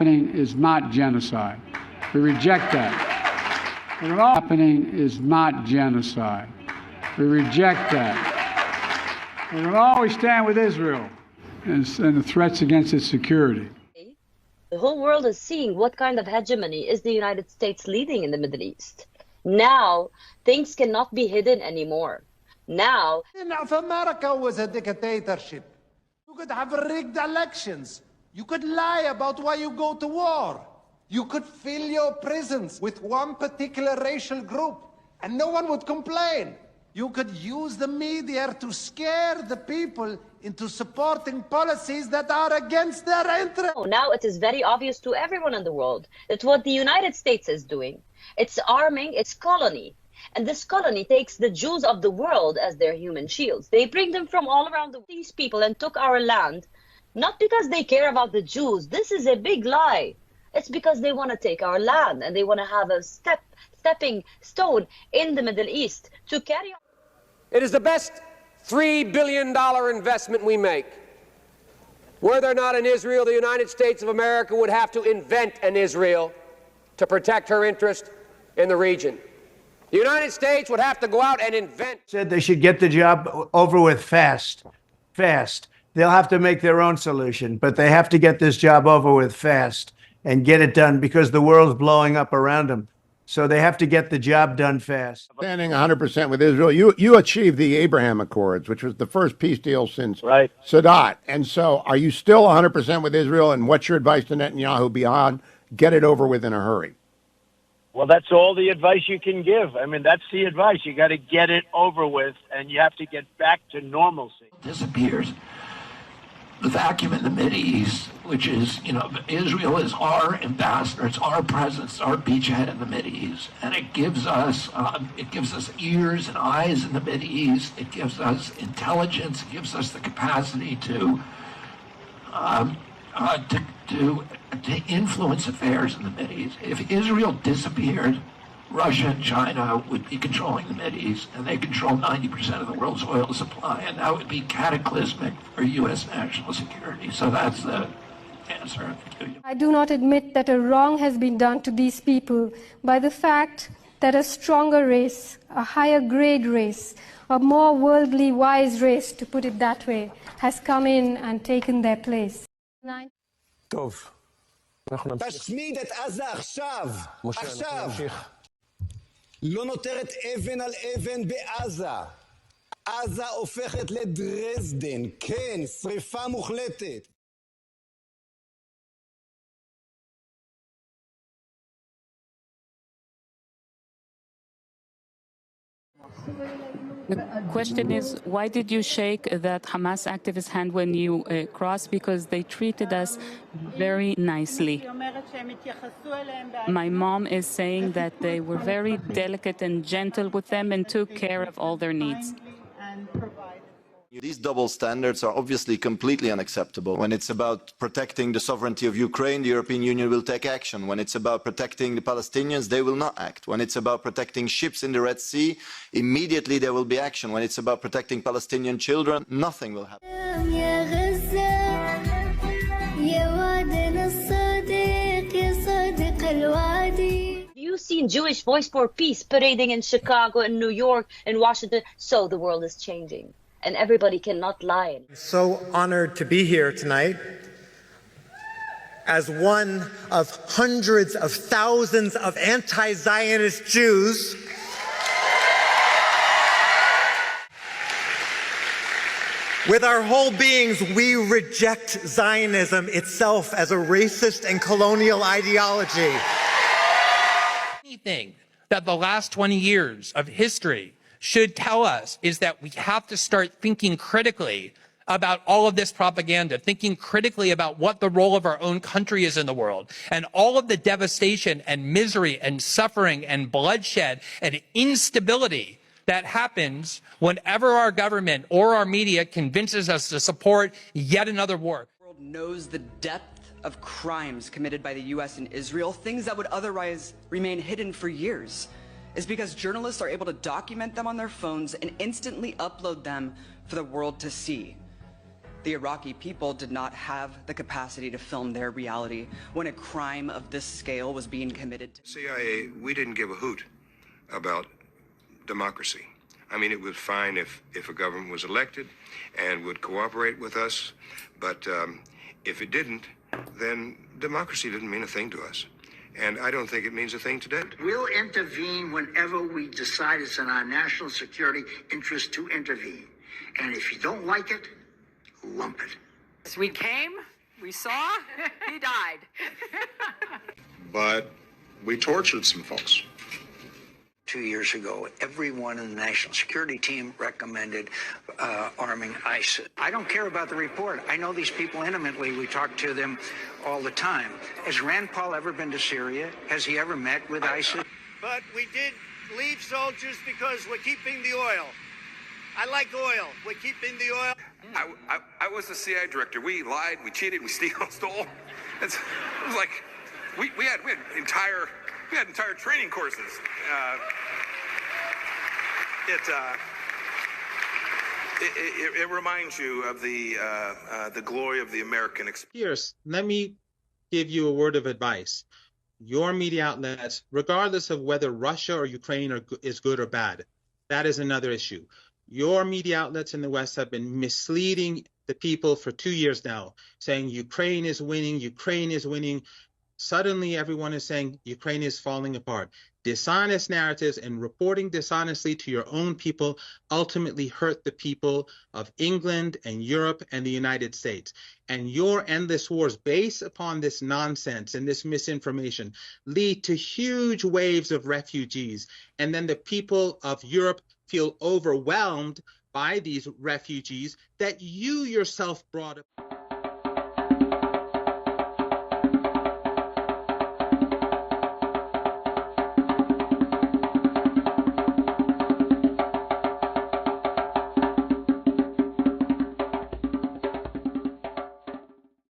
happening is not genocide. We reject that. What all happening is not genocide. We reject that. We're going to always stand with Israel and the threats against its security. The whole world is seeing what kind of hegemony is the United States leading in the Middle East. Now, things cannot be hidden anymore. Now, if America was a dictatorship, you could have rigged elections. You could lie about why you go to war. You could fill your prisons with one particular racial group, and no one would complain. You could use the media to scare the people into supporting policies that are against their interests. Now it is very obvious to everyone in the world that what the United States is doing, it's arming its colony. And this colony takes the Jews of the world as their human shields. They bring them from all around these people and took our land, not because they care about the Jews. This is a big lie. It's because they want to take our land and they want to have a stepping stone in the Middle East to carry on. It is the best $3 billion investment we make. Were there not an Israel, the United States of America would have to invent an Israel to protect her interest in the region. The United States would have to go out and invent. Said they should get the job over with fast. They'll have to make their own solution, but they have to get this job over with fast and get it done because the world's blowing up around them. So they have to get the job done fast. Standing 100% with Israel, you achieved the Abraham Accords, which was the first peace deal since Sadat. And so are you still 100% with Israel? And what's your advice to Netanyahu beyond get it over with in a hurry? Well, that's all the advice you can give. I mean, that's the advice. You got to get it over with, and you have to get back to normalcy. Disappears. The vacuum in the Mideast, which is, Israel is our ambassador, it's our presence, our beachhead in the Mideast, and it gives us ears and eyes in the Mideast. It gives us intelligence. It gives us the capacity to influence affairs in the Mideast. If Israel disappeared, Russia and China would be controlling the Mideast, and they control 90% of the world's oil supply, and that would be cataclysmic for U.S. national security. So that's the answer. I do not admit that a wrong has been done to these people by the fact that a stronger race, a higher grade race, a more worldly wise race, to put it that way, has come in and taken their place. תשמיד את עזה עכשיו, עכשיו. לא נותרת אבן על אבן בעזה. עזה הופכת לדרזדן, כן, שריפה מוחלטת. The question is, why did you shake that Hamas activist hand when you crossed? Because they treated us very nicely. My mom is saying that they were very delicate and gentle with them and took care of all their needs. These double standards are obviously completely unacceptable. When it's about protecting the sovereignty of Ukraine, the European Union will take action. When it's about protecting the Palestinians, they will not act. When it's about protecting ships in the Red Sea, immediately there will be action. When it's about protecting Palestinian children, nothing will happen. You've seen Jewish Voice for Peace parading in Chicago and New York and Washington. So the world is changing. And everybody cannot lie. I'm so honored to be here tonight as one of hundreds of thousands of anti-Zionist Jews with our whole beings. We reject Zionism itself as a racist and colonial ideology. Anything that the last 20 years of history should tell us is that we have to start thinking critically about all of this propaganda, thinking critically about what the role of our own country is in the world, and all of the devastation and misery and suffering and bloodshed and instability that happens whenever our government or our media convinces us to support yet another war. The world knows the depth of crimes committed by the U.S. and Israel, things that would otherwise remain hidden for years. Is because journalists are able to document them on their phones and instantly upload them for the world to see. The Iraqi people did not have the capacity to film their reality when a crime of this scale was being committed. CIA, we didn't give a hoot about democracy. I mean, it was fine if a government was elected and would cooperate with us, but if it didn't, then democracy didn't mean a thing to us. And I don't think it means a thing today. We'll intervene whenever we decide it's in our national security interest to intervene. And if you don't like it, lump it. We came, we saw, he died. But we tortured some folks. 2 years ago, everyone in the national security team recommended arming ISIS. I don't care about the report. I know these people intimately. We talk to them all the time. Has Rand Paul ever been to Syria? Has he ever met with ISIS? But we did leave soldiers because we're keeping the oil. I like oil. We're keeping the oil. I was the CIA director. We lied, we cheated, we stole. It was like we had entire training courses. It reminds you of the glory of the American experience. Pierce, let me give you a word of advice. Your media outlets, regardless of whether Russia or Ukraine is good or bad, that is another issue. Your media outlets in the West have been misleading the people for 2 years now, saying Ukraine is winning, Ukraine is winning. Suddenly, everyone is saying Ukraine is falling apart. Dishonest narratives and reporting dishonestly to your own people ultimately hurt the people of England and Europe and the United States. And your endless wars based upon this nonsense and this misinformation lead to huge waves of refugees. And then the people of Europe feel overwhelmed by these refugees that you yourself brought up.